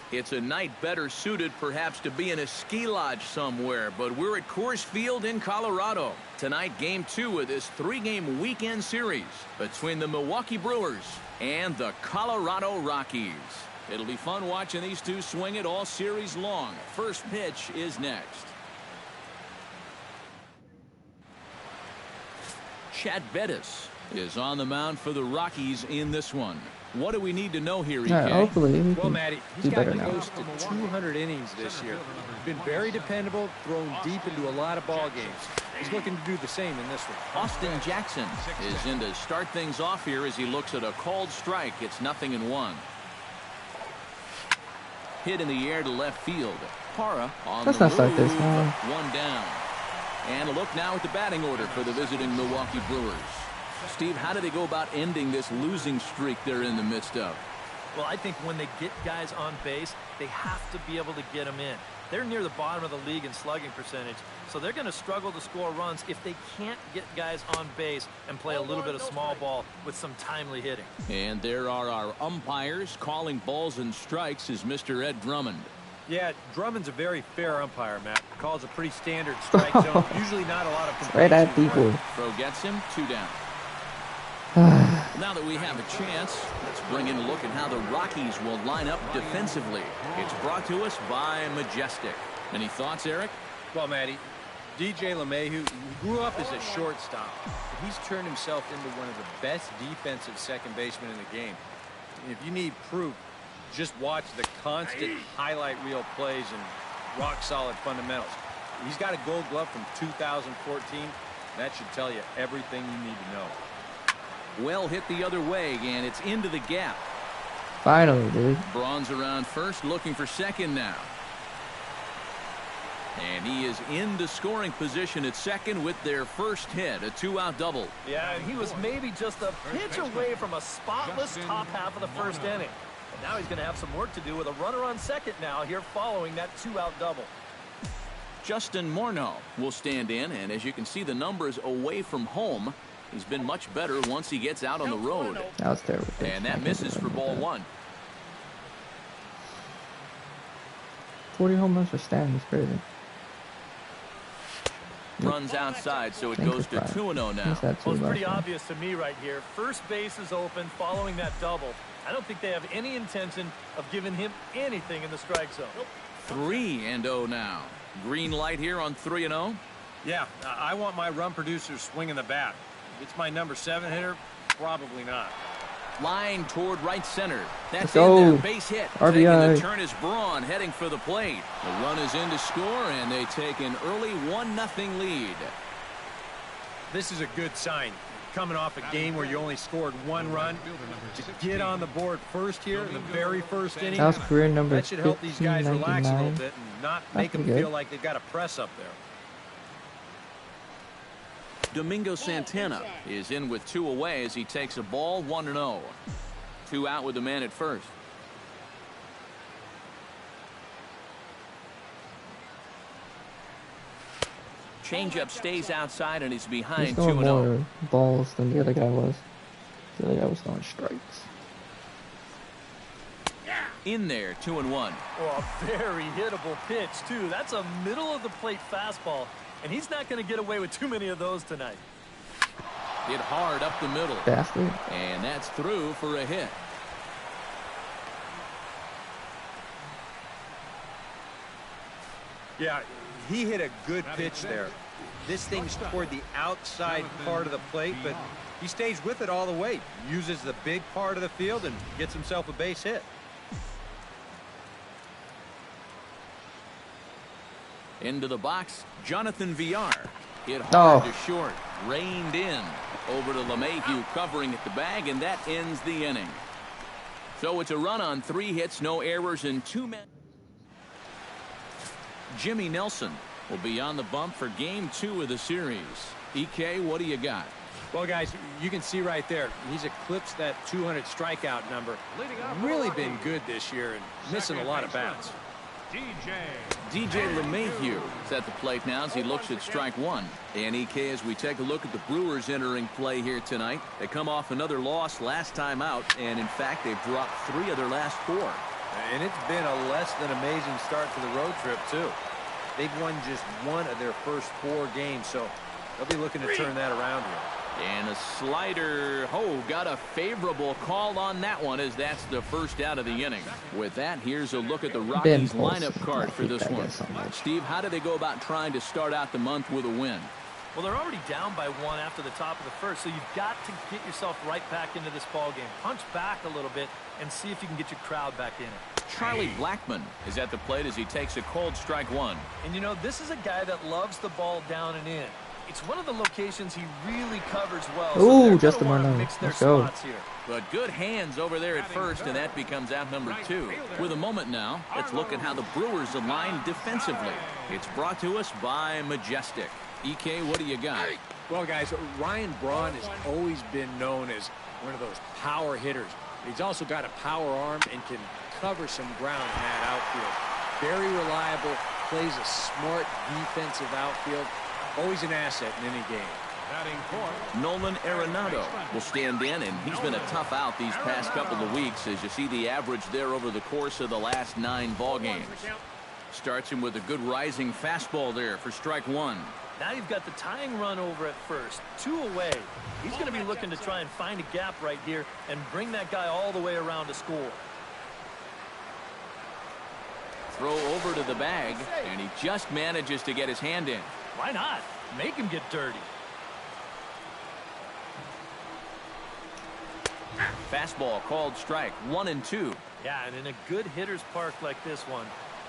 It's a night better suited perhaps to be in a ski lodge somewhere, but we're at Coors Field in Colorado. Tonight, Game 2 of this 3-game weekend series between the Milwaukee Brewers and the Colorado Rockies. It'll be fun watching these two swing it all series long. First pitch is next. Chad Bettis is on the mound for the Rockies in this one. What do we need to know here, EK? Yeah, hopefully we well, can Matty, he's do got better now. close to 200 innings this year. He's been very dependable, thrown deep into a lot of ball games. He's looking to do the same in this one. Austin Jackson is in to start things off here as he looks at a called strike. It's 0-1. Hit in the air to left field. Para on Let's the not start move. this now. 1 down. And a look now at the batting order for the visiting Milwaukee Brewers. Steve, how do they go about ending this losing streak they're in the midst of? Well, I think when they get guys on base, they have to be able to get them in. They're near the bottom of the league in slugging percentage, so they're going to struggle to score runs if they can't get guys on base and play a little bit of small ball with some timely hitting. And there are our umpires calling balls and strikes is Mr. Ed Drummond. Yeah, Drummond's a very fair umpire, Matt. Calls a pretty standard strike zone. Usually not a lot of right at people. Throw gets him, 2 down. Now that we have a chance, let's bring in a look at how the Rockies will line up defensively. It's brought to us by Majestic. Any thoughts, Eric? Well, Matty, DJ LeMahieu grew up as a shortstop. He's turned himself into one of the best defensive second basemen in the game. If you need proof, just watch the constant highlight reel plays and rock-solid fundamentals. He's got a gold glove from 2014. That should tell you everything you need to know. Well hit the other way, and it's into the gap. Finally, dude. Braun's around first, looking for second now. And he is into scoring position at second with their first hit, a 2-out double. Yeah, and he was maybe just a pitch away from a spotless top half of the first inning. And now he's going to have some work to do with a runner on second now here following that 2-out double. Justin Morneau will stand in, and as you can see the numbers away from home, he's been much better once he gets out on the road. That was terrible. And that misses for ball 1. 40 home runs for Stan is crazy. Runs outside, so it goes to 2-0 now. Well, it's pretty obvious to me right here. First base is open following that double. I don't think they have any intention of giving him anything in the strike zone. 3-0 now. Green light here on 3-0. Yeah, I want my run producers swinging the bat. If it's my number 7 hitter, probably not. Line toward right center. That's in there. Base hit. RBI. Taking the turn is Braun heading for the plate. The run is in to score, and they take an early 1-0 lead. This is a good sign. Coming off a game where you only scored 1 run, to get on the board first here in the very first inning, that was career number that should help these guys relax a little bit and not make them good. feel like they've got a press up there. Domingo Santana is in with 2 away as he takes a ball, 1-0. 2 out with the man at first. Changeup stays outside and he's behind 2-0. More balls than the other guy was. The other guy was throwing strikes. In there, 2-1. Oh, a very hittable pitch, too. That's a middle-of-the-plate fastball, and he's not going to get away with too many of those tonight. Hit hard up the middle. Bastard. And that's through for a hit. Yeah, he hit a good pitch there. This thing's toward the outside part of the plate, but he stays with it all the way. Uses the big part of the field and gets himself a base hit. Into the box, Jonathan Villar. Hit hard to short. Reined in. Over to LeMahieu covering at the bag, and that ends the inning. So it's a run on 3 hits, no errors, and 2 men. Jimmy Nelson will be on the bump for game 2 of the series. EK, what do you got? Well, guys, you can see right there, he's eclipsed that 200 strikeout number. Really been good this year and missing a lot of bats. DJ LeMahieu is at the plate now as he looks at strike 1. And EK, as we take a look at the Brewers entering play here tonight, they come off another loss last time out, and in fact they've dropped 3 of their last 4. And it's been a less than amazing start to the road trip, too. They've won just one of their first 4 games, so they'll be looking to turn that around here. And a slider. Oh, got a favorable call on that one, as that's the first out of the inning. With that, here's a look at the Rockies lineup card for this one. Steve, how do they go about trying to start out the month with a win? Well, they're already down by 1 after the top of the first, so you've got to get yourself right back into this ball game. Punch back a little bit and see if you can get your crowd back in it. Charlie Blackmon is at the plate as he takes a cold strike 1. And you know, this is a guy that loves the ball down and in. It's one of the locations he really covers well. Ooh, so just a minute. Let's go. Here. But good hands over there at first, and that becomes out number 2. With a moment now, let's look at how the Brewers align defensively. It's brought to us by Majestic. EK, what do you got? Well, guys, Ryan Braun has always been known as one of those power hitters. He's also got a power arm and can cover some ground in that outfield. Very reliable, plays a smart defensive outfield. Always an asset in any game. Nolan Arenado will stand in, and he's been a tough out these past couple of weeks, as you see the average there over the course of the last 9 ball games. Starts him with a good rising fastball there for strike 1. Now you've got the tying run over at first, 2 away. He's going to be looking to try and find a gap right here and bring that guy all the way around to score. Throw over to the bag, and he just manages to get his hand in. Why not? Make him get dirty. Fastball called strike 1 and 2. Yeah, and in a good hitter's park like this one,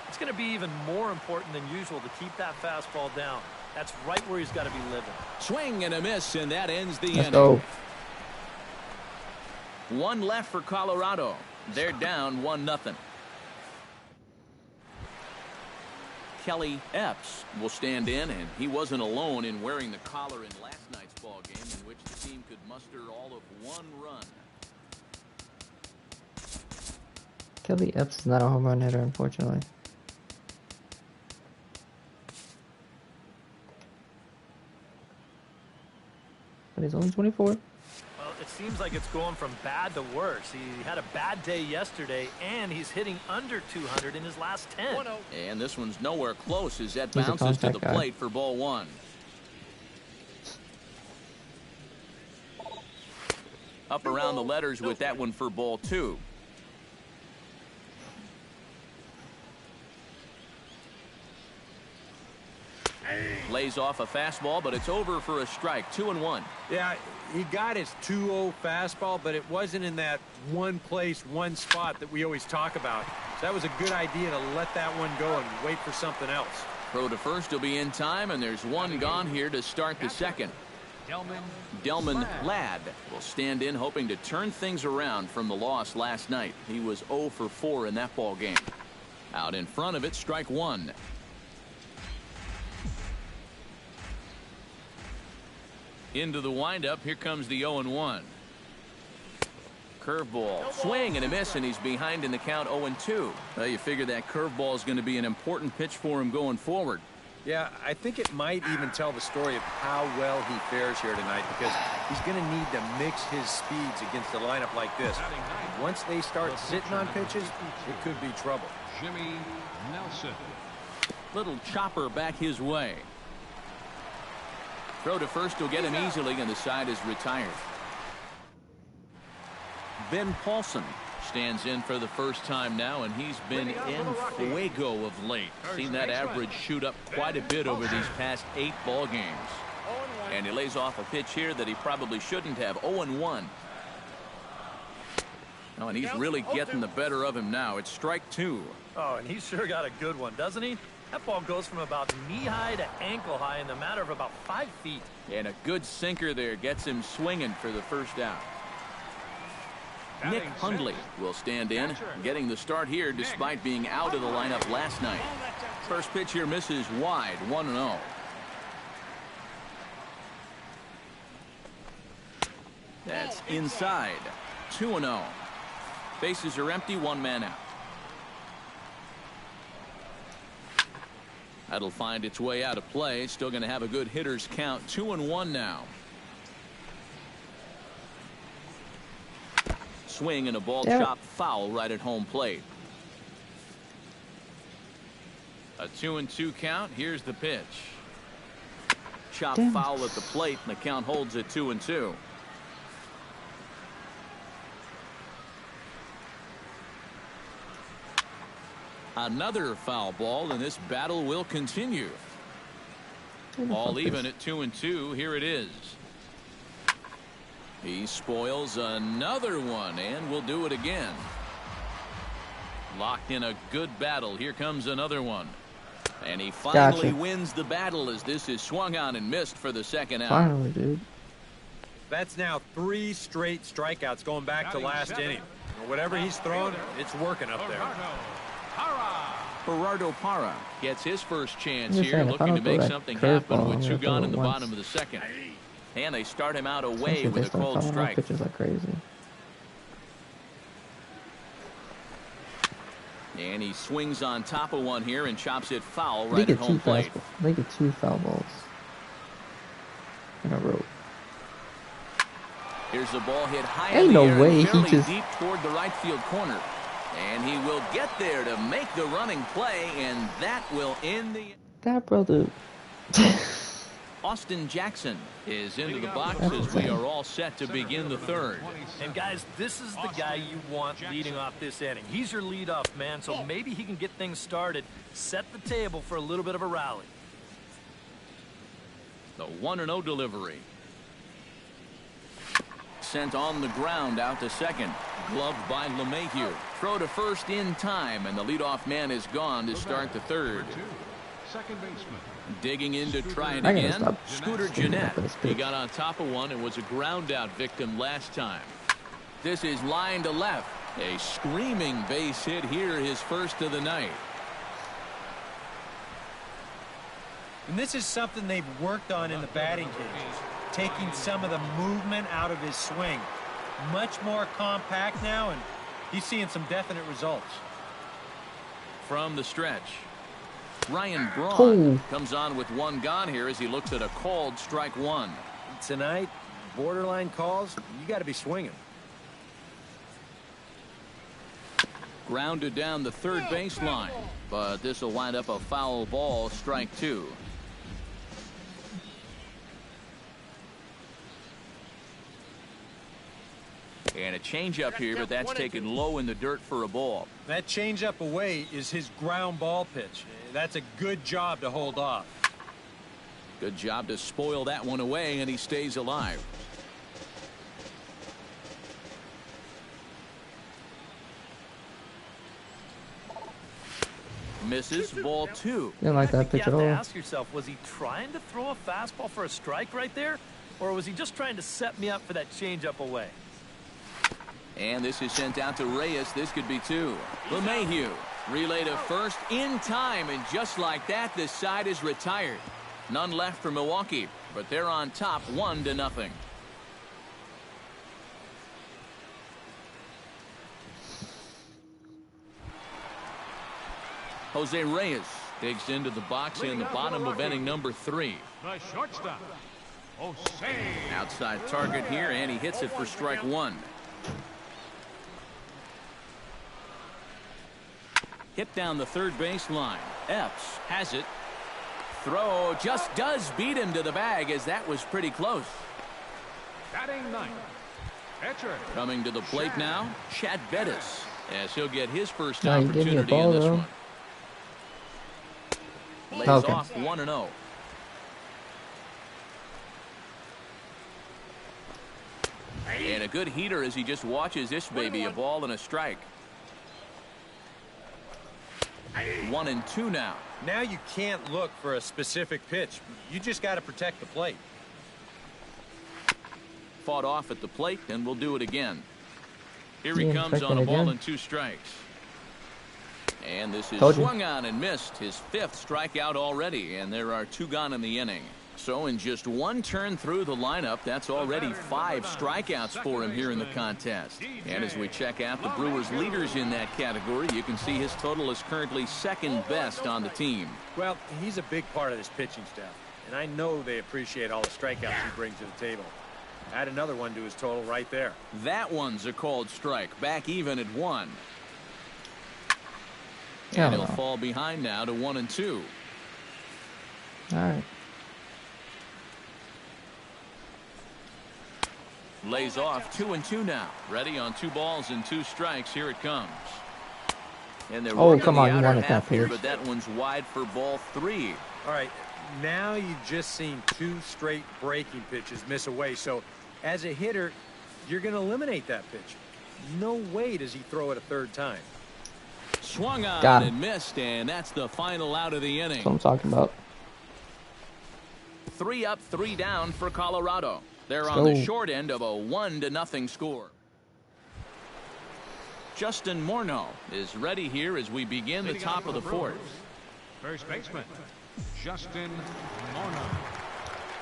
it's going to be even more important than usual to keep that fastball down. That's right where he's got to be living. Swing and a miss, and that ends the inning. Go. 1 left for Colorado. They're down 1-0. Kelly Epps will stand in, and he wasn't alone in wearing the collar in last night's ball game, in which the team could muster all of 1 run. Kelly Epps is not a home run hitter, unfortunately. But he's only 24. Well, it seems like it's going from bad to worse. He had a bad day yesterday, and he's hitting under 200 in his last 10. And this one's nowhere close as that He's a bounces to the contact guy. plate for ball 1. Up around the letters with that one for ball 2. Lays off a fastball, but it's over for a strike. 2-1. Yeah, he got his 2-0 fastball, but it wasn't in that one place, one spot that we always talk about. So that was a good idea to let that one go and wait for something else. Throw to first will be in time, and there's 1 gone here to start the second. Delman Ladd will stand in, hoping to turn things around from the loss last night. He was 0 for 4 in that ball game. Out in front of it, strike 1. Into the windup, here comes the 0-1. Curveball, swing and a miss, and he's behind in the count 0-2. Well, you figure that curveball is going to be an important pitch for him going forward. Yeah, I think it might even tell the story of how well he fares here tonight, because he's going to need to mix his speeds against a lineup like this. Once they start sitting on pitches, it could be trouble. Jimmy Nelson. Little chopper back his way. Throw to first will get him easily, and the side is retired. Ben Paulson stands in for the first time now, and he's been in fuego of late. Seen that average shoot up quite a bit over these past 8 ball games. And he lays off a pitch here that he probably shouldn't have. 0-1. Oh, and he's really getting the better of him now. It's strike 2. Oh, and he's sure got a good one, doesn't he? That ball goes from about knee-high to ankle-high in the matter of about 5 feet. And a good sinker there gets him swinging for the first out. Nick Hundley will stand in, getting the start here despite being out of the lineup last night. First pitch here misses wide, 1-0. That's inside, 2-0. Bases are empty, 1 man out. That'll find its way out of play. Still going to have a good hitter's count. 2-1 now. Swing and a ball chop foul right at home plate. A 2-2 count. Here's the pitch. Chop Damn. foul at the plate, and the count holds at 2-2. Another foul ball, and this battle will continue. All even at 2-2. Here it is. He spoils another one, and will do it again. Locked in a good battle. Here comes another one. And he finally wins the battle as this is swung on and missed for the second out. Finally, dude. That's now 3 straight strikeouts going back to last inning. Whatever he's throwing, it's working up there. Gerardo Parra gets his first chance I'm just here, saying, if I looking to don't make throw something that happen curveball, with I'm 2 gonna throw gone it in the once. bottom of the second. And they start him out away Especially with a based on cold how my strike. pitches are crazy. And he swings on top of one here and chops it foul They right at get home plate. They get 2 foul balls in a row. Here's the ball hit high Ain't in the no air way and he fairly just- deep toward the right field corner. And he will get there to make the running play, and that will end the... That brother. Austin Jackson is into the box as we are all set to begin the third. And guys, this is the guy you want leading off this inning. He's your leadoff man, so maybe he can get things started, set the table for a little bit of a rally. The 1-0 delivery. Sent on the ground out to second. Gloved by LeMahieu. Throw to first in time, and the leadoff man is gone to start the third. Second baseman. Digging in to try it I gotta again. stop Scooter screaming Gennett. for this He pitch. got on top of one and was a ground out victim last time. This is line to left. A screaming base hit here, his first of the night. And this is something they've worked on in the batting cages, taking some of the movement out of his swing. Much more compact now, and he's seeing some definite results. From the stretch, Ryan Braun Oh. comes on with 1 gone here as he looks at a called strike 1. Tonight, borderline calls, you got to be swinging. Grounded down the third baseline, but this will wind up a foul ball, strike 2. And a changeup here, but that's taken low in the dirt for a ball. That changeup away is his ground ball pitch. That's a good job to hold off. Good job to spoil that one away, and he stays alive. Misses, ball 2. Didn't like I that think pitch you at have to all. ask yourself, was he trying to throw a fastball for a strike right there? Or was he just trying to set me up for that changeup away? And this is sent out to Reyes. This could be 2. LeMahieu relay to first in time, and just like that, this side is retired. None left for Milwaukee, but they're on top 1-0. Jose Reyes digs into the box in the bottom of inning number 3. The shortstop. Jose. Outside target here, and he hits it for strike 1. Hit down the third baseline. Epps has it. Throw just does beat him to the bag, as that was pretty close. Batting 9th. Pitcher. Coming to the plate now, Chad Bettis, as he'll get his first No, you gave me a opportunity in ball, this though. one. Lays Okay. off 1-0. And a good heater as he just watches this baby, a ball and a strike. 1-2 now. Now you can't look for a specific pitch. You just got to protect the plate. Fought off at the plate, and we'll do it again. Here he Yeah, comes on a expecting ball again. and 2 strikes. And this is Told you. swung on and missed, his 5th strikeout already, and there are 2 gone in the inning. So in just 1 turn through the lineup, that's already 5 strikeouts for him here in the contest. And as we check out the Brewers leaders in that category, you can see his total is currently 2nd best on the team. Well, he's a big part of this pitching staff, and I know they appreciate all the strikeouts he brings to the table. Add another one to his total right there. That one's a called strike, back even at 1. And Hell he'll no. fall behind now to 1-2. All right. Lays off 2-2 now. Ready on 2 balls and 2 strikes. Here it comes. And they're Oh, working come the on, you outer wanted half that here, pitch. but that one's wide for ball 3. All right, now you've just seen 2 straight breaking pitches miss away. So as a hitter, you're going to eliminate that pitch. No way does he throw it a 3rd time. Swung on Got him. and missed, and that's the final out of the inning. That's what I'm talking about. 3 up, 3 down for Colorado. They're Let's on the go. short end of a 1-0 score. Justin Morneau is ready here as we begin the Leading top off of the for 4th. Brewers, first baseman, Justin Morneau.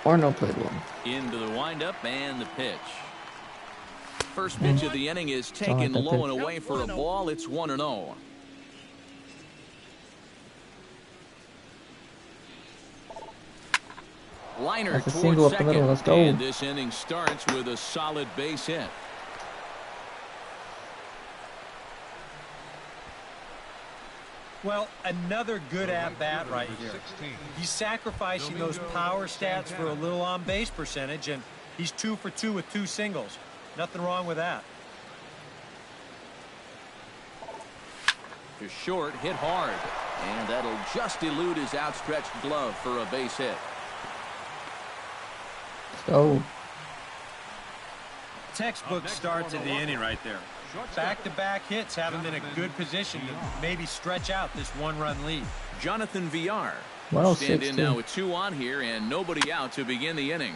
Arno played well. Into the windup and the pitch. First pitch of the inning is taken that low pitch. and away for a ball. It's 1-0. Liner That's a towards single up the second. middle. Let's go. And this inning starts with a solid base hit. Well, another good at-bat right here. 16. He's sacrificing those power stats for a little on-base percentage, and he's 2 for 2 with 2 singles. Nothing wrong with that. To short, hit hard. And that'll just elude his outstretched glove for a base hit. Let's go. Textbook starts of the inning right there. Back-to-back hits have him in a good position to maybe stretch out this 1-run lead. Jonathan Villar Well, will stand in 6-2. now with 2 on here and nobody out to begin the inning.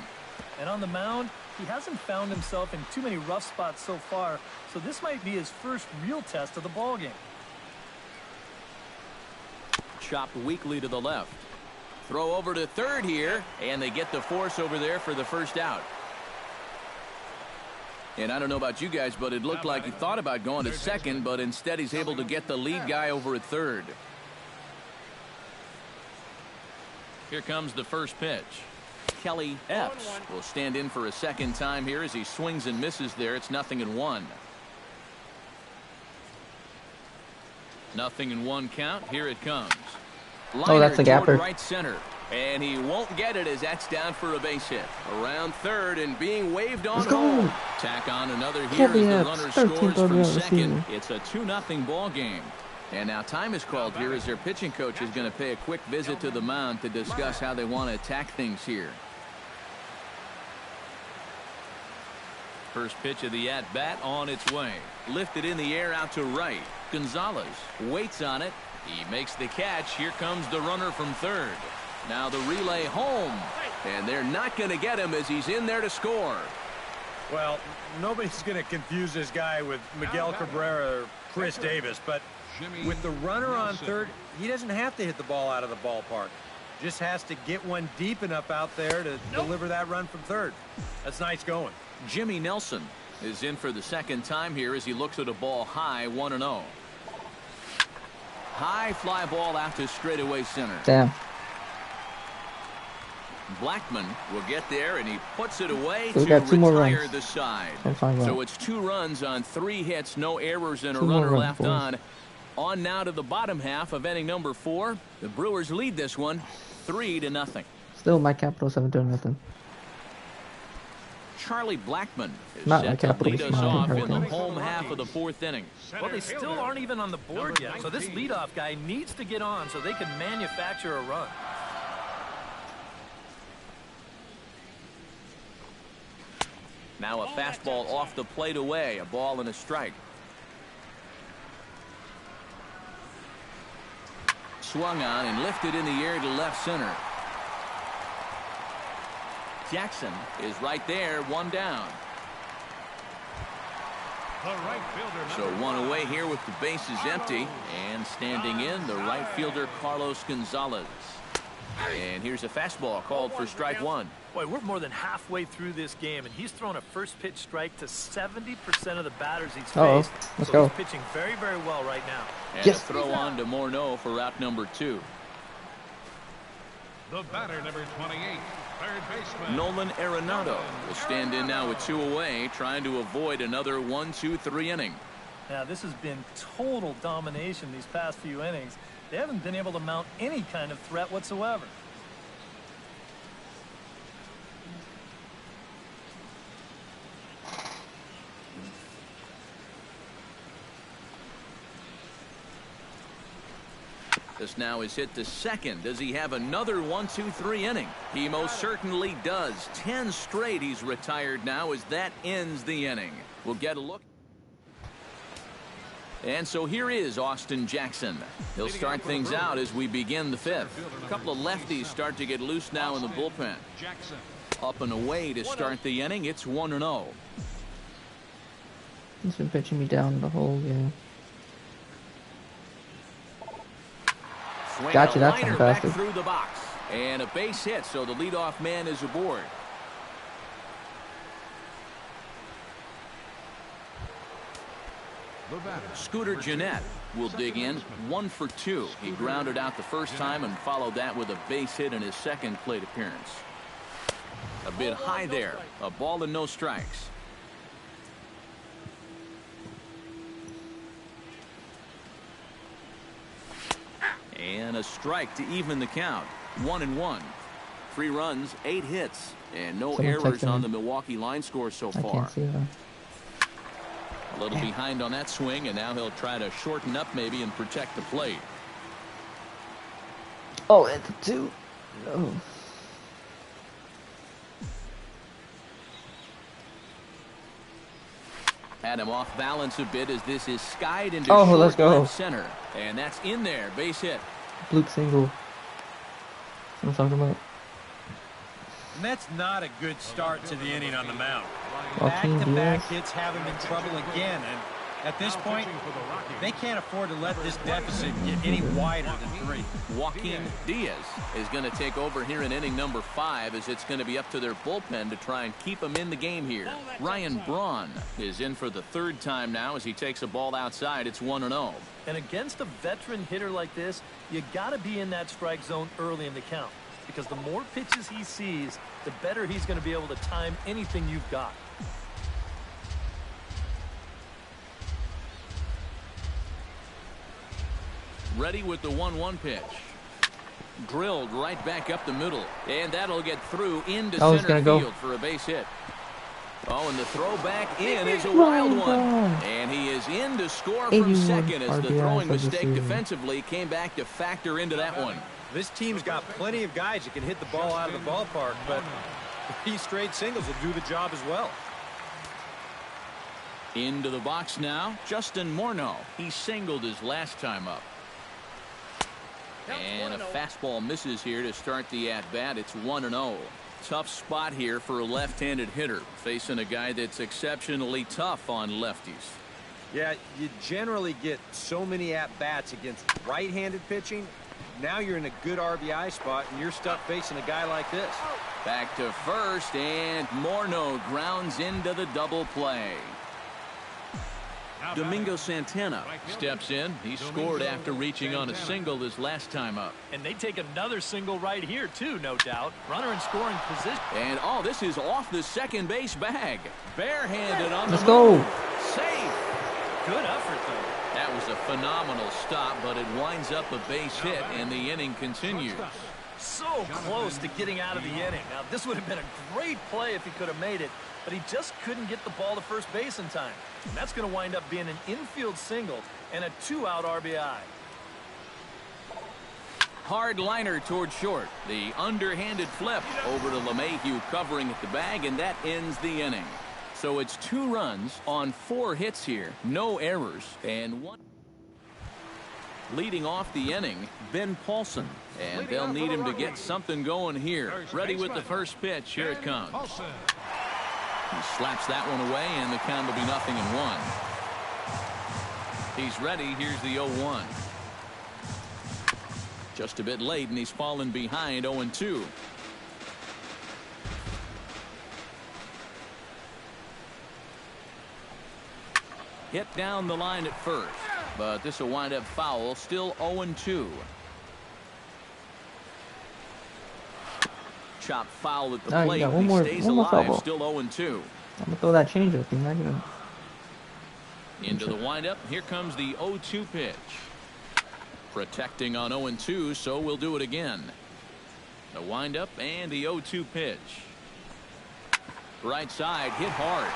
And on the mound, he hasn't found himself in too many rough spots so far, so this might be his first real test of the ballgame. Chopped weakly to the left. Throw over to third here, and they get the force over there for the first out. And I don't know about you guys, but it looked like he thought about going to second, but instead he's able to get the lead guy over at third. Here comes the first pitch. Kelly Epps will stand in for a second time here as he swings and misses there. It's 0-1. 0-1 count. Here it comes. Oh, that's a Liner toward gapper. right center. And he won't get it as that's down for a base hit. Around third and being waved on Let's go. home. Tack on another here as Kelly the Epps, runner 13th scores from RBI second. receiver. It's a 2-0 ball game. And now time is called here as their pitching coach is going to pay a quick visit to the mound to discuss how they want to attack things here. First pitch of the at-bat on its way. Lifted in the air out to right. Gonzalez waits on it. He makes the catch. Here comes the runner from third. Now the relay home. And they're not going to get him as he's in there to score. Well, nobody's going to confuse this guy with Miguel Cabrera or Chris Davis, but with the runner on third, he doesn't have to hit the ball out of the ballpark. Just has to get one deep enough out there to deliver that run from third. That's nice going. Jimmy Nelson is in for the second time here as he looks at a ball high, 1-0. High fly ball out to straightaway center. Damn. Blackman will get there and he puts it away So we to got 2 more retire runs. the side. I'm fine with So that. it's 2 runs on 3 hits, no errors and a 2 more runner runs, left boys. on. On now to the bottom half of inning number 4. The Brewers lead this one 3-0. Still my Capital 7-0. Charlie Blackman is Not set my to Capitals, lead us my off in the Hurricanes. home half of the 4th inning. Well, they still aren't even on the board yet, so this leadoff guy needs to get on so they can manufacture a run. Now a fastball off the plate away, a ball and a strike. Swung on and lifted in the air to left center. Jackson is right there, 1 down. The right fielder. So 1 away here with the bases empty. And standing in, the right fielder Carlos Gonzalez. And here's a fastball called for strike 1. Boy, we're more than halfway through this game, and he's thrown a first pitch strike to 70% of the batters he's Uh-oh. faced. Let's so go. He's pitching very, very well right now. And Yes. a throw on to Morneau for out number 2. The batter, number 28, third baseman. Nolan Arenado will stand in now with 2 away, trying to avoid another 1-2-3 inning. Now, this has been total domination these past few innings. They haven't been able to mount any kind of threat whatsoever. This now is hit to second. Does he have another 1-2-3 inning? He most certainly does. 10 straight he's retired now as that ends the inning. We'll get a look. And so here is Austin Jackson. He'll start things out as we begin the fifth. A couple of lefties start to get loose now in the bullpen. Up and away to start the inning. It's 1-0. He's been pitching me down the whole game. Gotcha, that's fantastic. Back through the box. And a base hit, so the leadoff man is aboard. Scooter Gennett will dig in 1 for 2. He grounded out the first time and followed that with a base hit in his second plate appearance. A bit high there. A ball and no strikes. And a strike to even the count. 1-1. 3 runs, 8 hits, and no errors on the Milwaukee line score so far. I can't see that. A little behind on that swing, and now he'll try to shorten up maybe and protect the plate. Oh, it's a 2. No. Had him off balance a bit as this is skied into short let's go. Left center. And that's in there. Base hit. Fluke single. That's what I'm talking about. And that's not a good start to the inning on the mound. Joaquin Back-to-back Diaz. hits have him in trouble again. And at this point, they can't afford to let this deficit get any wider than 3. Joaquin Diaz is going to take over here in inning number 5 as it's going to be up to their bullpen to try and keep him in the game here. Ryan Braun is in for the 3rd time now as he takes a ball outside. It's 1-0. And against a veteran hitter like this, you got to be in that strike zone early in the count, because the more pitches he sees, the better he's going to be able to time anything you've got. Ready with the 1-1 pitch. Drilled right back up the middle, and that'll get through into center field for a base hit. Oh, and the throw back in is a wild one. And he is in to score from second as the throwing mistake defensively came back to factor into that one. This team's got plenty of guys that can hit the ball out of the ballpark, but 3 straight singles will do the job as well. Into the box now, Justin Morneau. He singled his last time up. And a fastball misses here to start the at-bat. It's 1-0. Tough spot here for a left-handed hitter, facing a guy that's exceptionally tough on lefties. Yeah, you generally get so many at-bats against right-handed pitching. Now you're in a good RBI spot, and you're stuck facing a guy like this. Back to first, and Morneau grounds into the double play. Domingo Santana steps in. He scored after reaching on a single his last time up. And they take another single right here, too, no doubt. Runner in scoring position. And, oh, this is off the second base bag. Barehanded on the Let's go. Safe. Good effort, though. That was a phenomenal stop, but it winds up a base hit, and the inning continues. So close to getting out of the inning. Now, this would have been a great play if he could have made it, but he just couldn't get the ball to first base in time. And that's going to wind up being an infield single and a 2-out RBI. Hard liner toward short. The underhanded flip over to LeMahieu covering at the bag, and that ends the inning. So it's 2 runs on 4 hits here. No errors. And 1. Leading off the inning, Ben Paulson. And they'll need him to get something going here. Ready with the first pitch. Here it comes. He slaps that one away, and the count will be 0-1. He's ready. Here's the 0-1. Just a bit late, and he's fallen behind 0-2. Hit down the line at first, but this will wind up foul. Still 0-2. Chop foul at the plate. He stays alive. Still 0-2. I'm gonna throw that changeup. He's not gonna. Into the windup. Here comes the 0-2 pitch. Protecting on 0-2, so we'll do it again. The windup and the 0-2 pitch. Right side, hit hard.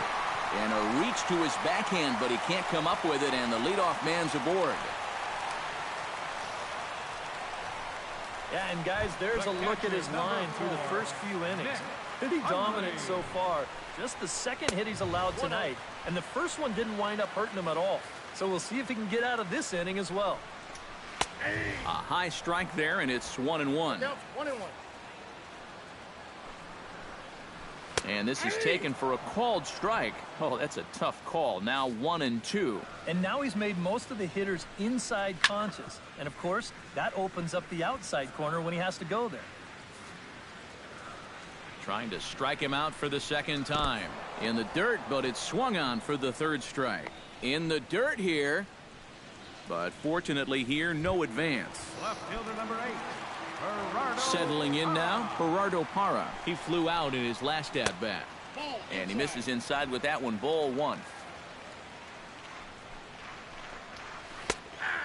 And a reach to his backhand, but he can't come up with it, and the leadoff man's aboard. Yeah, and guys, there's a look at his line through the first few innings. Pretty dominant so far. Just the second hit he's allowed tonight, and the first one didn't wind up hurting him at all. So we'll see if he can get out of this inning as well. A high strike there, and it's 1-1. And this is taken for a called strike. Oh, that's a tough call. Now 1-2. And now he's made most of the hitters inside conscious. And of course, that opens up the outside corner when he has to go there. Trying to strike him out for the second time. In the dirt, but it's swung on for the third strike. In the dirt here. But fortunately here, no advance. Left fielder number 8. Gerardo Settling in now, Gerardo Parra. He flew out in his last at-bat. And he misses inside with that one, ball 1.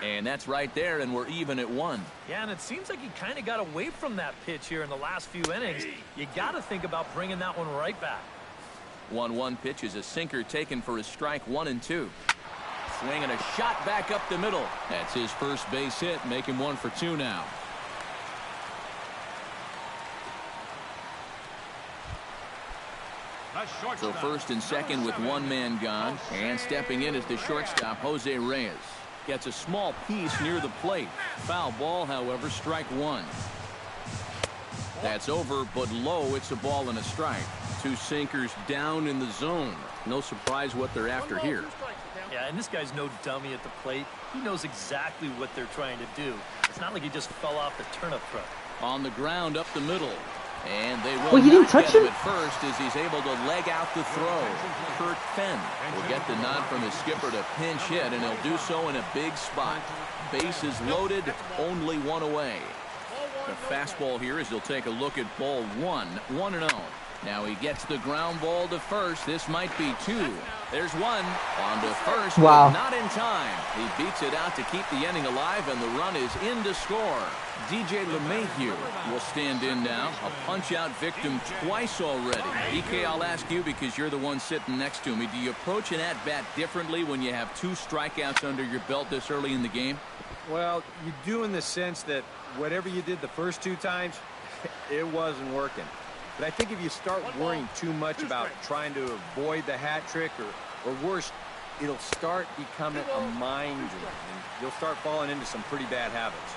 And that's right there, and we're even at 1. Yeah, and it seems like he kind of got away from that pitch here in the last few innings. You got to think about bringing that one right back. 1-1 pitch is a sinker taken for a strike, 1-2. Swinging a shot back up the middle. That's his first base hit, make him 1 for 2 now. So first and second with one man gone, and stepping in is the shortstop, Jose Reyes. Gets a small piece near the plate. Foul ball, however, strike 1. That's over, but low. It's a ball and a strike. 2 sinkers down in the zone. No surprise what they're after here. Yeah, and this guy's no dummy at the plate. He knows exactly what they're trying to do. It's not like he just fell off the turnip truck. On the ground up the middle. And they will Well, he didn't not touch get him him? at first as he's able to leg out the throw. Kurt Fenn will get the nod from his skipper to pinch hit, and he'll do so in a big spot. Bases loaded, only 1 away. The fastball here as he'll take a look at ball 1, 1-0. Now he gets the ground ball to first. This might be 2. There's 1 on to first, Wow. but not in time. He beats it out to keep the inning alive, and the run is in to score. DJ LeMahieu will stand in now. A punch-out victim twice already. DK, I'll ask you because you're the one sitting next to me. Do you approach an at-bat differently when you have 2 strikeouts under your belt this early in the game? Well, you do in the sense that whatever you did the first 2 times, it wasn't working. But I think if you start worrying too much about trying to avoid the hat trick or worse, it'll start becoming a mind game. And you'll start falling into some pretty bad habits.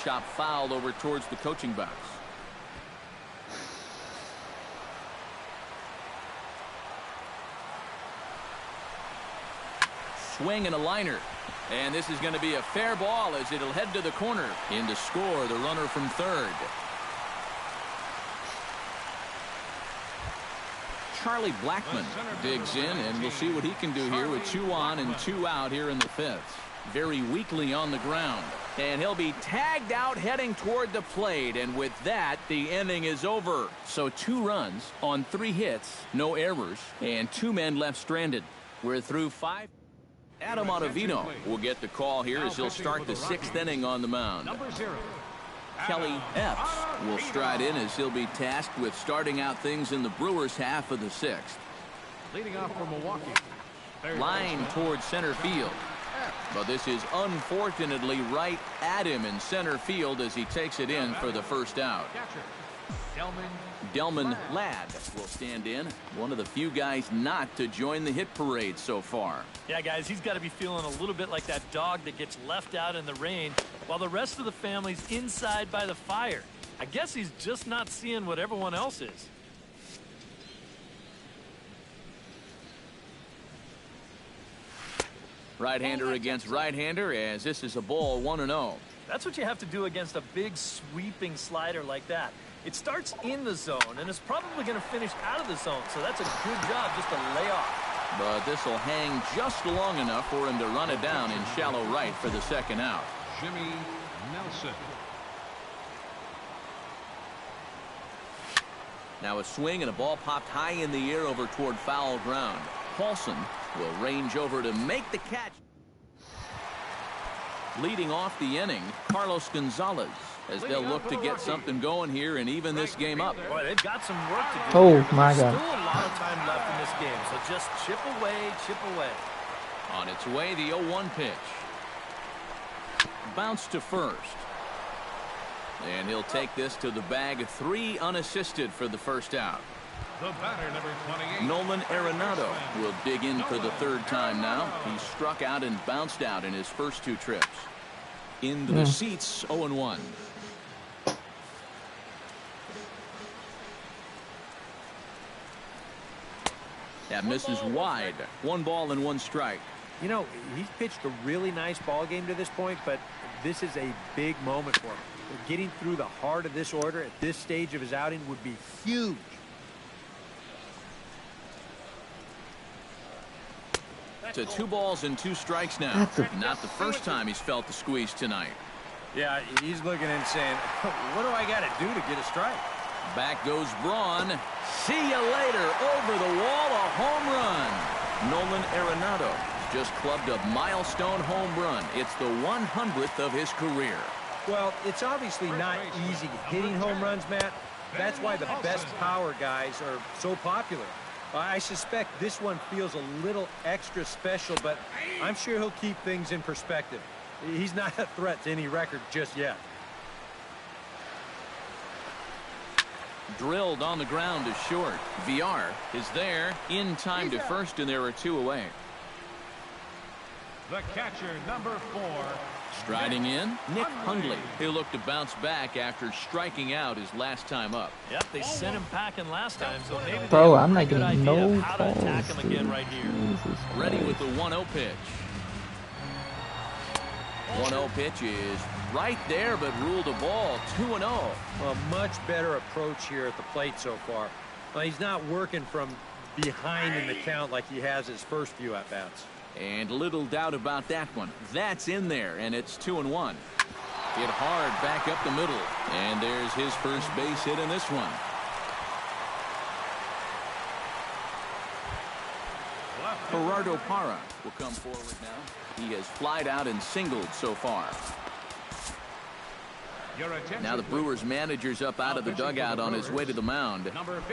Chop fouled over towards the coaching box. Swing and a liner. And this is going to be a fair ball as it'll head to the corner. In to score the runner from third. Charlie Blackmon digs in, and we'll see what he can do here with 2 on and 2 out here in the 5th. Very weakly on the ground. And he'll be tagged out heading toward the plate, and with that, the inning is over. So 2 runs on 3 hits, no errors, and 2 men left stranded. We're through 5. Adam Ottavino will get the call here as he'll start the 6th inning on the mound. Kelly Epps will stride in as he'll be tasked with starting out things in the Brewers half of the 6th. Leading off for Milwaukee. Line towards center field. But this is unfortunately right at him in center field as he takes it in for the first out. Delman Ladd will stand in. One of the few guys not to join the hit parade so far. Yeah, guys, he's got to be feeling a little bit like that dog that gets left out in the rain while the rest of the family's inside by the fire. I guess he's just not seeing what everyone else is. Right-hander against right-hander as this is a ball 1-0. That's what you have to do against a big sweeping slider like that. It starts in the zone and it's probably going to finish out of the zone, so that's a good job just to lay off. But this will hang just long enough for him to run it down in shallow right for the second out. Jimmy Nelson. Now a swing and a ball popped high in the air over toward foul ground. Paulson will range over to make the catch. Leading off the inning, Carlos Gonzalez, as they'll look to get something going here and even this game up. Boy, they've got some work to do. Oh, here, but my there's God. still a lot of time left in this game, so just chip away, chip away. On its way, the 0-1 pitch. Bounce to first. And he'll take this to the bag. 3 unassisted for the first out. The batter, number 28. Nolan Arenado will dig in for the 3rd time now. He struck out and bounced out in his first 2 trips. Into the seats, 0-1. That misses wide. 1 ball and 1 strike. You know, he's pitched a really nice ball game to this point, but this is a big moment for him. Getting through the heart of this order at this stage of his outing would be huge. To 2 balls and 2 strikes now. Not the first time he's felt the squeeze tonight. Yeah, he's looking and saying, what do I got to do to get a strike? Back goes Braun. See you later. Over the wall, a home run. Nolan Arenado just clubbed a milestone home run. It's the 100th of his career. Well, it's obviously not easy hitting home runs, Matt. That's why the best power guys are so popular. I suspect this one feels a little extra special, but I'm sure he'll keep things in perspective. He's not a threat to any record just yet. Drilled on the ground to short. VR is there in time to first, and there are 2 away. The catcher, number 4. Striding in, Nick Hundley. He'll look to bounce back after striking out his last time up. Yep, they sent him packing last time, so maybe Bro, they have I'm a not good getting idea no of how to attack calls, him again dude. right here. Jesus Ready Christ. with the 1-0 pitch. 1-0 pitch is right there, but ruled a ball. 2-0. A much better approach here at the plate so far. Well, he's not working from behind in the count like he has his first few at-bats. And little doubt about that one. That's in there, and it's 2-1. Hit hard back up the middle. And there's his first base hit in this one. Gerardo Parra will come forward now. He has flied out and singled so far. Now the Brewers manager's up out of the dugout on his way to the mound.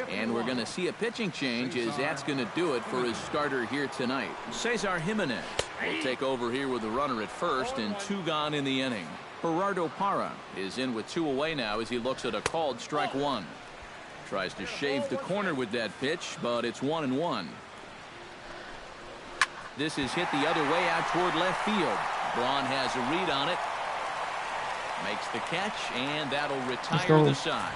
And we're going to see a pitching change as that's going to do it for his starter here tonight. Cesar Jimenez will take over here with a runner at first and 2 gone in the inning. Gerardo Parra is in with 2 away now as he looks at a called strike 1. Tries to shave the corner with that pitch, but it's 1-1. This is hit the other way out toward left field. Braun has a read on it. Makes the catch, and that'll retire the side.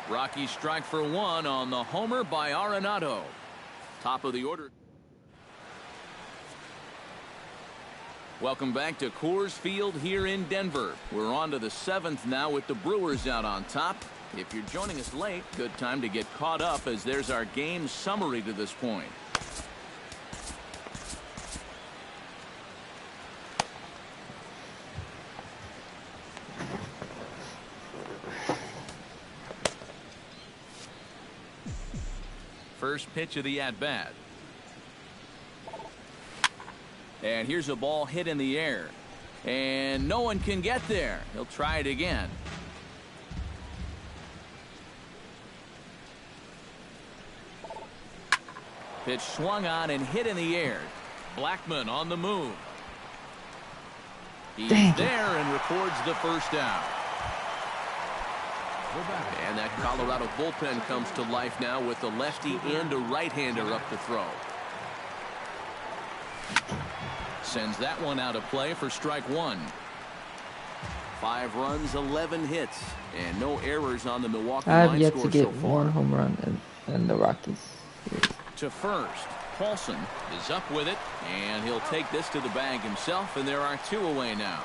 Rockies strike for 1 on the homer by Arenado. Top of the order. Welcome back to Coors Field here in Denver. We're on to the 7th now with the Brewers out on top. If you're joining us late, good time to get caught up as there's our game summary to this point. First pitch of the at-bat. And here's a ball hit in the air. And no one can get there. He'll try it again. Pitch swung on and hit in the air. Blackman on the move. He's there and records the first out. And that Colorado bullpen comes to life now with a lefty and a right-hander up to throw. Sends that one out of play for strike 1. 5 runs, 11 hits, and no errors on the Milwaukee line I've yet score to get so far. 1 home run in the Rockies series. To first, Paulson is up with it, and he'll take this to the bag himself, and there are 2 away now.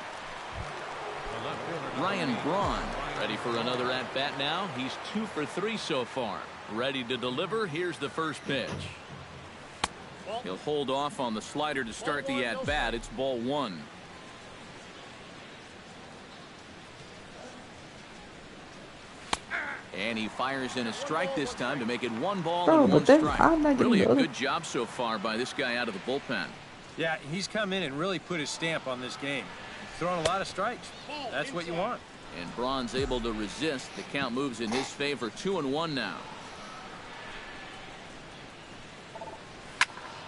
Ryan Braun ready for another at-bat now. He's 2 for 3 so far. Ready to deliver. Here's the first pitch. He'll hold off on the slider to start the at-bat. It's ball 1. And he fires in a strike this time to make it 1 ball Bro, and 1 strike. I'm not Really a getting good job so far by this guy out of the bullpen. Yeah, he's come in and really put his stamp on this game. Throwing a lot of strikes. That's what you want. And Braun's able to resist. The count moves in his favor, 2-1 now.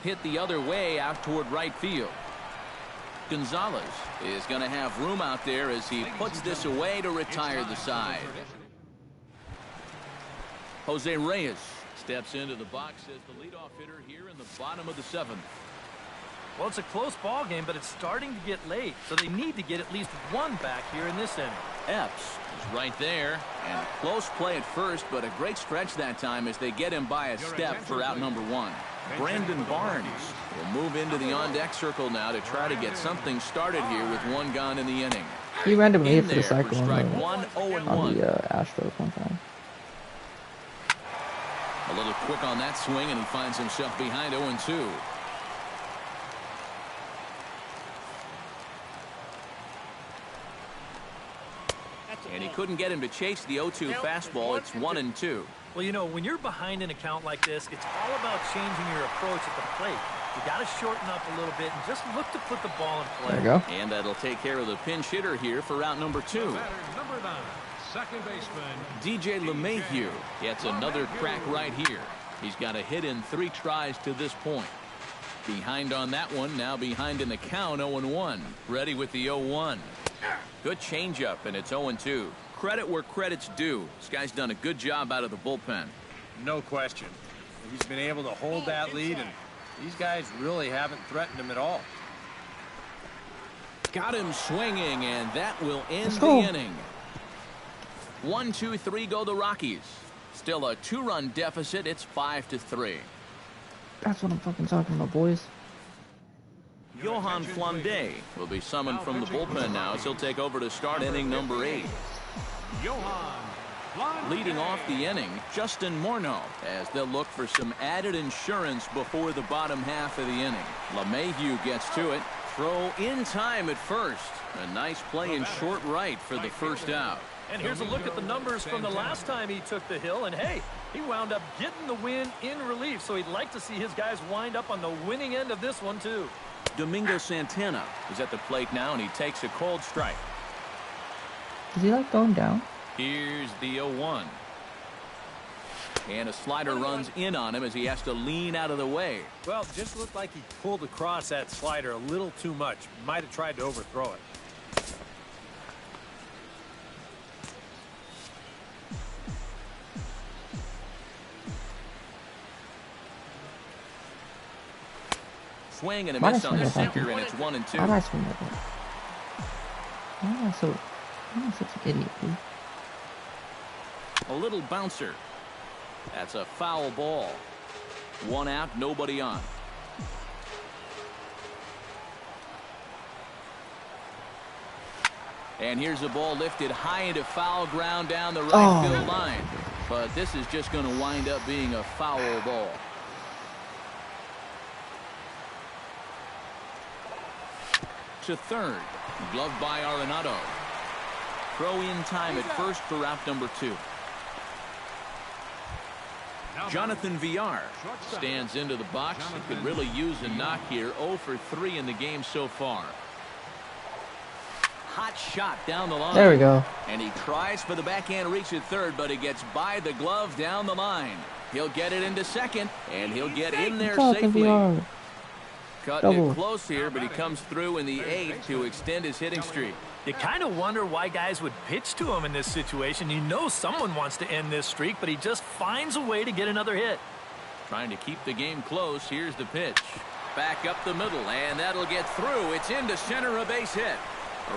Hit the other way out toward right field. Gonzalez is going to have room out there as he puts this away to retire the side. Jose Reyes steps into the box as the leadoff hitter here in the bottom of the 7th. Well, it's a close ball game, but it's starting to get late, so they need to get at least 1 back here in this inning. Epps is right there, and close play at first, but a great stretch that time as they get him by a step for out number 1. Brandon Barnes will move into the on-deck circle now to try to get something started here with 1 gone in the inning. He randomly hit for the strike cycle one, 0-1. on the Astros one time. A little quick on that swing, and he finds himself behind 0-2. And he couldn't get him to chase the 0-2 fastball. It's 1-2. Well, you know, when you're behind in a count like this, it's all about changing your approach at the plate. You got to shorten up a little bit and just look to put the ball in play. There you go. And that'll take care of the pinch hitter here for out number 2. Number 9, second baseman DJ LeMahieu gets another crack right here. He's got a hit in 3 tries to this point. Behind on that one, now behind in the count, 0-1. Ready with the 0-1. Good changeup, and it's 0-2. Credit where credit's due. This guy's done a good job out of the bullpen. No question. He's been able to hold that lead, and these guys really haven't threatened him at all. Got him swinging, and that will end the go. inning. 1, 2, 3 go the Rockies. Still a 2-run deficit. It's 5-3. That's what I'm fucking talking about, boys. Johan Flande will be summoned from the bullpen now as he'll take over to start inning number 8. Leading off the inning, Justin Morneau, as they'll look for some added insurance before the bottom half of the inning. LeMahieu gets to it. Throw in time at first. A nice play in short right for the first out. And here's a look at the numbers from the last time he took the hill. And, hey, he wound up getting the win in relief. So he'd like to see his guys wind up on the winning end of this one, too. Domingo Santana is at the plate now, and he takes a cold strike. Is he like going down? Here's the 0-1. And a slider runs in on him as he has to lean out of the way. Well, just looked like he pulled across that slider a little too much. Might have tried to overthrow it. Swing and a Why miss did I on the swing like sinker, that? and it's 1-2. Why did I swing like that? Why am I such an idiot, dude? A little bouncer. That's a foul ball. 1 out, nobody on. And here's the ball lifted high into foul ground down the right field line. But this is just going to wind up being a foul ball. To third. Gloved by Arenado. Throw in time at first for out number 2. Jonathan Villar stands into the box. He could really use a knock here. 0 for 3 in the game so far. Hot shot down the line. There we go. And he tries for the backhand reach at third, but he gets by the glove down the line. He'll get it into second, and he'll get in there safely. Cutting it close here, but he comes through in the 8th to extend his hitting streak. You kind of wonder why guys would pitch to him in this situation. You know someone wants to end this streak, but he just finds a way to get another hit. Trying to keep the game close. Here's the pitch. Back up the middle, and that'll get through. It's into center, a base hit.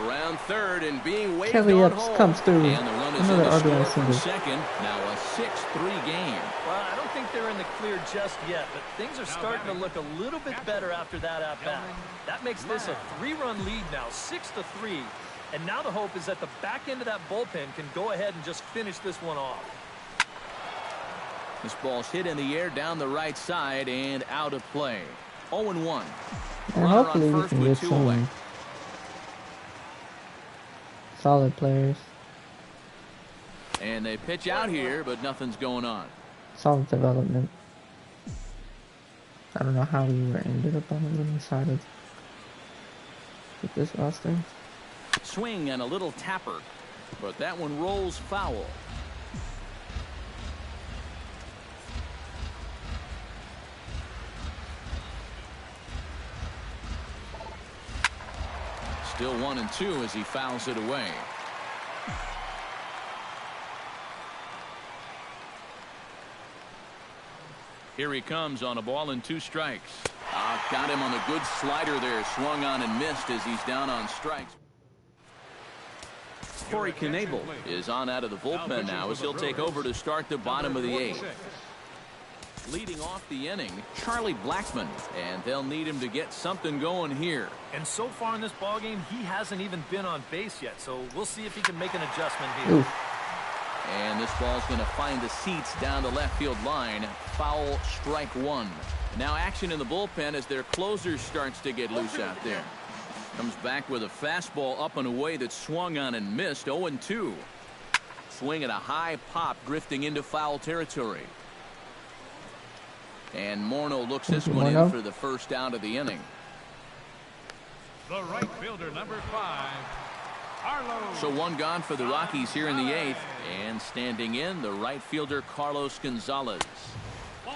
Around third and being waved Kelly on Epps home. comes through. And the run is Another in the score RBI from single. second. Now a 6-3 game. Well, I don't think they're in the clear just yet, but things are starting to look a little bit better after that at-bat. That makes this a 3-run lead now, 6-3. And now the hope is that the back end of that bullpen can go ahead and just finish this one off. This ball's hit in the air down the right side and out of play. 0-1. And hopefully we can get some solid players. And they pitch out here, but nothing's going on. Solid development. I don't know how we ended up on the winning side with this roster. Swing and a little tapper, but that one rolls foul. Still 1-2 as he fouls it away. Here he comes on a ball and 2 strikes. Got him on a good slider there. Swung on and missed as he's down on strikes. Corey Knebel is on out of the bullpen now as he'll take over to start the bottom of the 8th. Leading off the inning, Charlie Blackmon, and they'll need him to get something going here. And so far in this ballgame, he hasn't even been on base yet, so we'll see if he can make an adjustment here. Oof. And this ball's going to find the seats down the left field line. Foul, strike 1. Now action in the bullpen as their closer starts to get loose out there. Comes back with a fastball up and away that swung on and missed. 0-2. Swing at a high pop, drifting into foul territory. And Morneau looks this one in for the first out of the inning. The right fielder, number 5, Carlos. So 1 gone for the Rockies here in the 8th. And standing in, the right fielder, Carlos Gonzalez.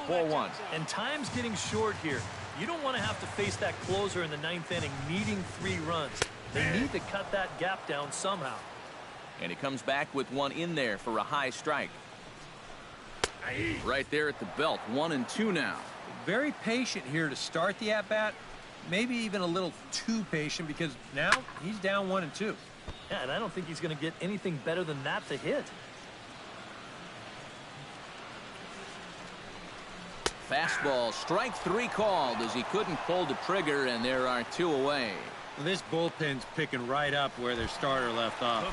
4-1. And time's getting short here. You don't want to have to face that closer in the 9th inning needing 3 runs. They need to cut that gap down somehow. And he comes back with one in there for a high strike. Right there at the belt. 1-2 now. Very patient here to start the at-bat. Maybe even a little too patient because now he's down 1-2. Yeah, and I don't think he's going to get anything better than that to hit. Fastball, strike 3 called as he couldn't pull the trigger, and there are 2 away. This bullpen's picking right up where their starter left off.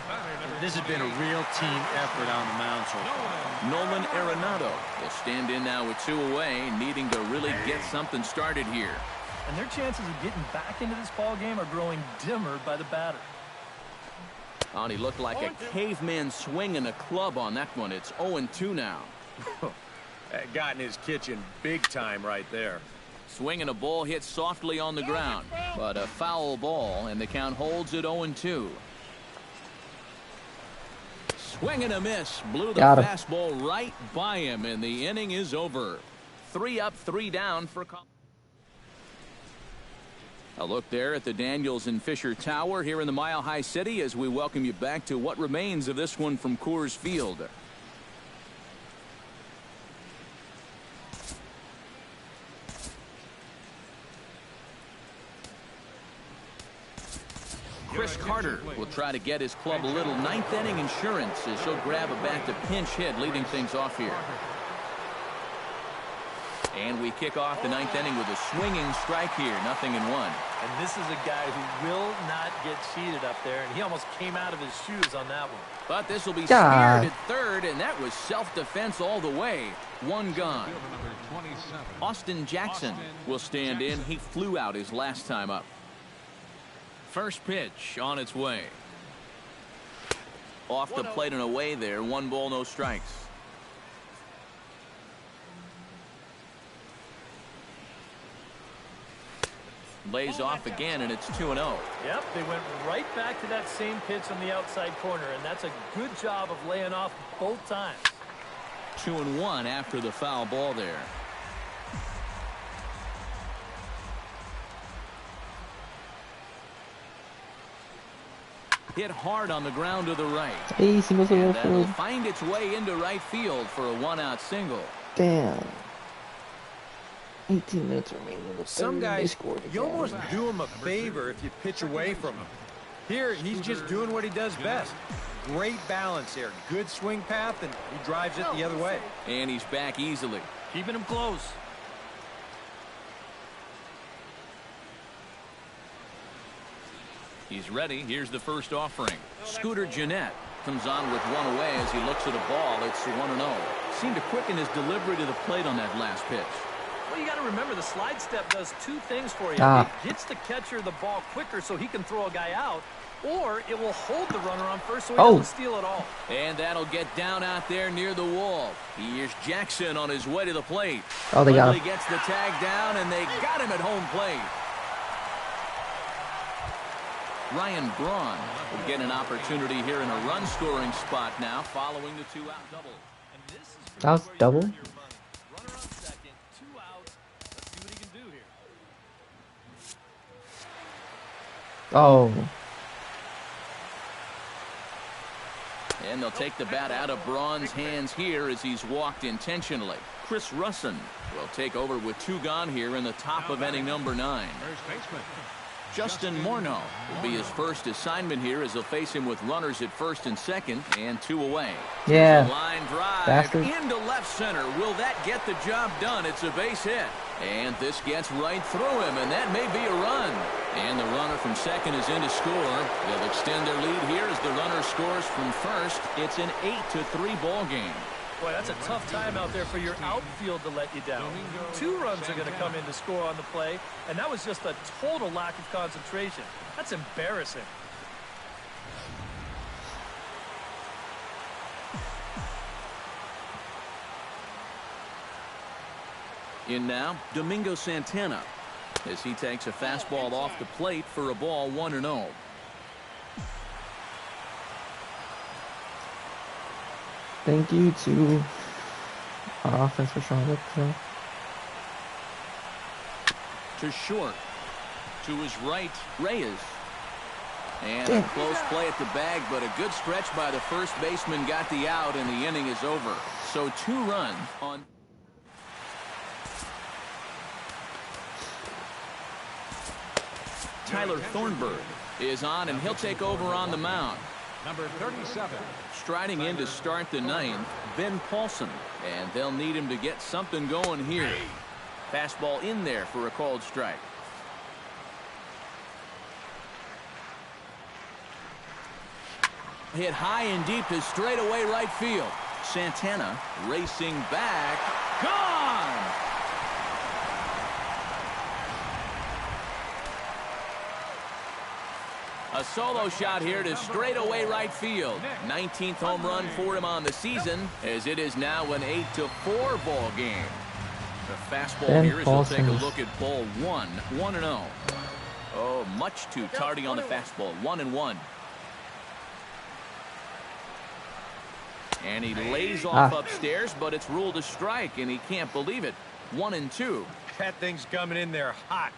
This has been a real team effort on the mound so far. Nolan Arenado will stand in now with 2 away, needing to really get something started here. And their chances of getting back into this ball game are growing dimmer by the batter. Oh, and he looked like a caveman swinging a club on that one. It's 0-2 now. That got in his kitchen big time right there. Swinging a ball hit softly on the ground, but a foul ball, and the count holds at 0-2. Swing and a miss, blew the fastball right by him, and the inning is over. 3 up, 3 down for Colorado. A look there at the Daniels and Fisher Tower here in the Mile High City as we welcome you back to what remains of this one from Coors Field. Chris Carter will try to get his club a little 9th inning insurance as he'll grab a bat to pinch hit, leading things off here. And we kick off the 9th inning with a swinging strike here, 0-1. And this is a guy who will not get cheated up there, and he almost came out of his shoes on that one. But this will be scared at third, and that was self-defense all the way. 1 gone. Austin Jackson will stand in. He flew out his last time up. First pitch on its way. Off the plate and away there. 1 ball, no strikes. Lays off again, and it's 2-0. Yep, they went right back to that same pitch on the outside corner, and that's a good job of laying off both times. 2-1 after the foul ball there. Hit hard on the ground to the right. Hey, single to left That'll field. find its way into right field for a 1-out single. Damn. 18 minutes remaining in the Some third, guys, you almost do him a favor if you pitch away from him. Here, he's just doing what he does best. Great balance here. Good swing path, and he drives it the other way. And he's back easily. Keeping him close. He's ready. Here's the first offering. Scooter Gennett comes on with 1 away as he looks at a ball. It's 1-0. Seemed to quicken his delivery to the plate on that last pitch. Well, you got to remember the slide step does two things for you. Ah. It gets the catcher the ball quicker so he can throw a guy out, or it will hold the runner on first so he doesn't steal it all. And that'll get down out there near the wall. Here's Jackson on his way to the plate. Oh, they got him. He gets the tag down, and they got him at home plate. Ryan Braun will get an opportunity here in a run-scoring spot now following the two-out double. And this is That was double? runner on second, 2 outs. Let's see what he can do here. Oh. And they'll take the bat out of Braun's hands here as he's walked intentionally. Chris Russin will take over with 2 gone here in the top of inning number 9. First baseman. Justin Morneau will be his first assignment here as they'll face him with runners at first and second and 2 away. Yeah. Line drive Bastard. into left center. Will that get the job done? It's a base hit. And this gets right through him, and that may be a run. And the runner from second is in to score. They'll extend their lead here as the runner scores from first. It's an 8-3 ball game. Boy, that's a tough time out there for your outfield to let you down. 2 runs are going to come in to score on the play, and that was just a total lack of concentration. That's embarrassing. In now, Domingo Santana as he takes a fastball off the plate for a ball 1-0. Thank you to our offense for showing up today. To short. To his right, Reyes. And Damn. a close play at the bag, but a good stretch by the first baseman got the out, and the inning is over. So 2 runs on. Tyler Thornburg is on, and he'll take over on the mound. Number 37. Striding in to start the 9th, Ben Paulson. And they'll need him to get something going here. Fastball in there for a called strike. Hit high and deep to straightaway right field. Santana racing back. Gone! A solo shot here to straightaway right field. 19th home run for him on the season, as it is now an 8-4 ball game. The fastball Ben here as we'll take a Paulson. look at ball 1, 1-0. Oh, much too tardy on the fastball. 1-1. And he lays off upstairs, but it's ruled a strike, and he can't believe it. 1-2. That thing's coming in there hot.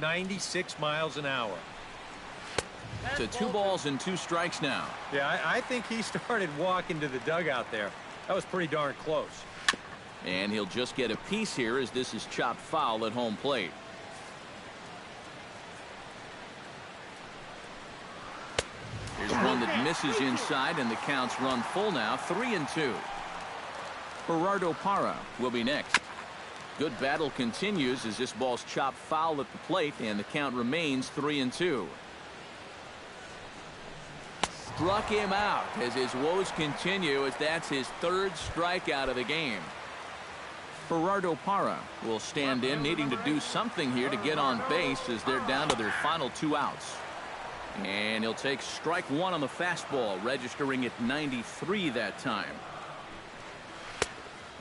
96 miles an hour. To 2 balls and 2 strikes now. Yeah, I think he started walking to the dugout there. That was pretty darn close. And he'll just get a piece here as this is chopped foul at home plate. Here's one that misses inside, and the count's run full now. 3-2. Gerardo Parra will be next. Good battle continues as this ball's chopped foul at the plate, and the count remains 3-2. Struck him out as his woes continue, as that's his 3rd strikeout of the game. Gerardo Parra will stand in, needing to do something here to get on base as they're down to their final 2 outs. And he'll take strike 1 on the fastball, registering at 93 that time.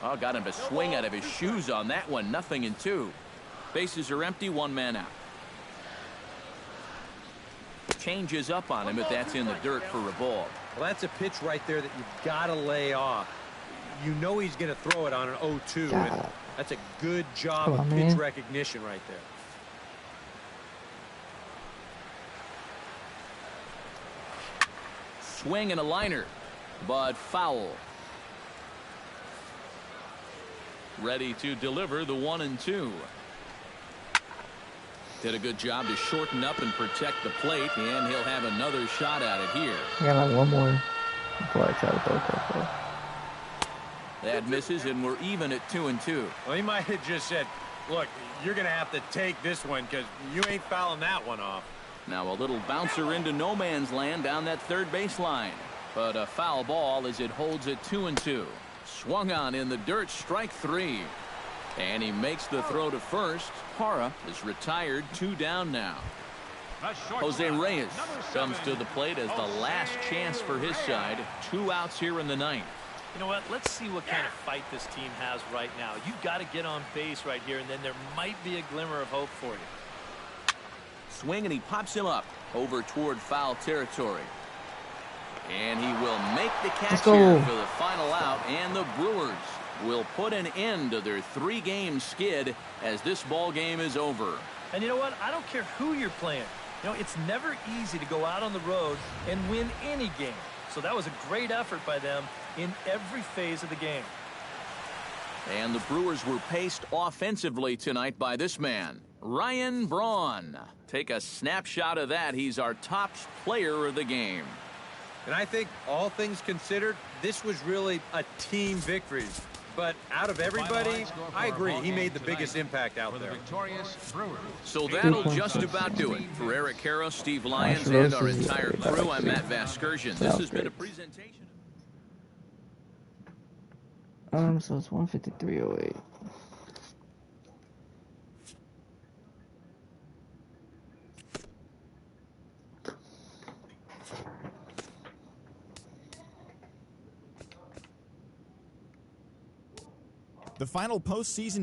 Oh, got him to swing out of his shoes on that one. 0-2. Bases are empty, 1 man out. Changes up on him, but that's in the dirt for a ball. Well, that's a pitch right there that you've got to lay off. You know he's going to throw it on an 0-2. And that's a good job of pitch recognition right there. Swing and a liner, but foul. Ready to deliver the 1-2. Did a good job to shorten up and protect the plate, and he'll have another shot at it here. I got like 1 more before I try to throw it there. That misses, and we're even at 2-2. Well, he might have just said, look, you're going to have to take this one because you ain't fouling that one off. Now a little bouncer into no man's land down that 3rd baseline. But a foul ball as it holds at 2-2. Swung on in the dirt, strike 3. And he makes the throw to first. Parra is retired, 2 down now. Jose Reyes comes to the plate as the last chance for his side. 2 outs here in the ninth. You know what? Let's see what kind of fight this team has right now. You've got to get on base right here, and then there might be a glimmer of hope for you. Swing, and he pops him up over toward foul territory. And he will make the catch here for the final out, and the Brewers will put an end to their 3-game skid as this ball game is over. And you know what? I don't care who you're playing. You know, it's never easy to go out on the road and win any game. So that was a great effort by them in every phase of the game. And the Brewers were paced offensively tonight by this man, Ryan Braun. Take a snapshot of that. He's our top player of the game. And I think, all things considered, this was really a team victory. But out of everybody, I agree, he made the biggest impact out there. So that'll just about do it. For Eric Harrow, Steve Lyons, and our entire crew, I'm Matt Vasgersian. This has been a presentation. So it's 153.08. The final postseason